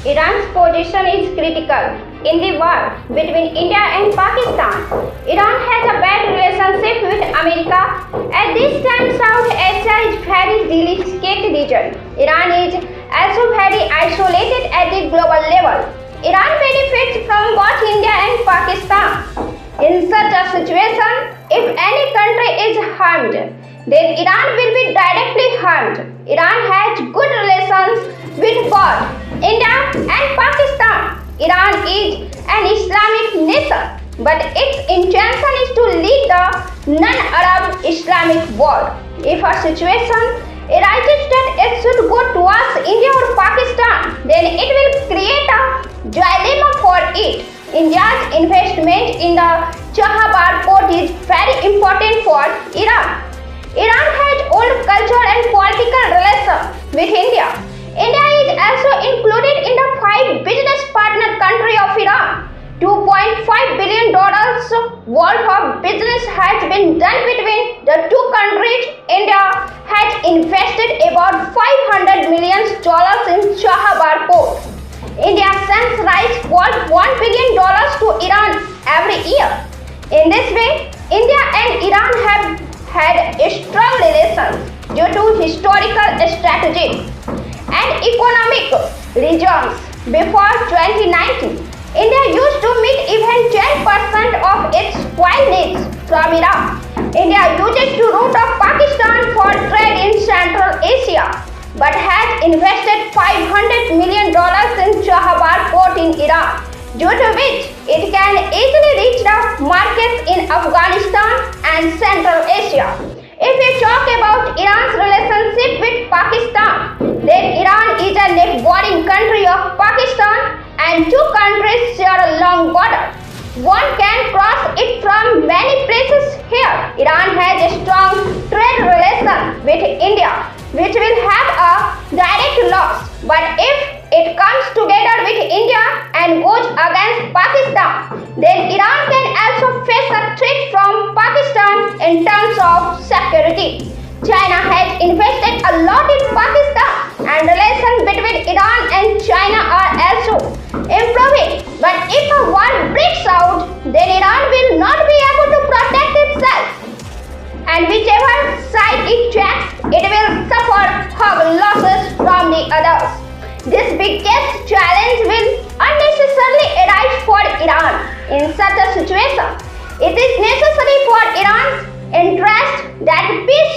Iran's position is critical in the war between India and Pakistan. Iran has a bad relationship with America. At this time, South Asia is very delicate region. Iran is also very isolated at the global level. Iran benefits from both India and Pakistan. In such a situation, if any country is harmed, then Iran will be directly harmed. Iran has good relations with both India and Pakistan. Iran is an Islamic nation, but its intention is to lead the non-Arab Islamic world. If a situation arises that it should go towards India or Pakistan, then it will create a dilemma for it. India's investment in the Chahabad port is very important for Iran. Iran has old cultural and political relations with India. India is also included in the 5 business partner country of Iran. $2.5 billion worth of business has been done between the two countries. India has invested about $500 million in Chahabad port. India sends rice worth $1 billion to Iran every year. In this way, India and Iran have had strong relations due to historical, strategic, and economic reasons. Before 2019, India used to meet even 10% of its oil needs from Iran. India uses the route of Pakistan for trade in Central Asia, but has invested $500 million in Chahabad port in Iran, due to which it can easily reach the markets in Afghanistan and Central Asia. If we talk about Iran's relationship with Pakistan, then Iran is a neighboring country of Pakistan and two countries share a long border. One can cross it from many places here. Iran has a strong trade relation with India, which will have a direct loss. But if it comes together with India and goes against Pakistan, then Iran can also face a threat from Pakistan in terms of security. China has invested a lot in Pakistan, and relations between Iran and China are also improving. But if a war breaks out, then Iran will not be able to protect itself. And whichever side it takes, it will suffer hug losses from the others. This biggest challenge will unnecessarily arise for Iran. In such a situation, it is necessary for Iran's interest that peace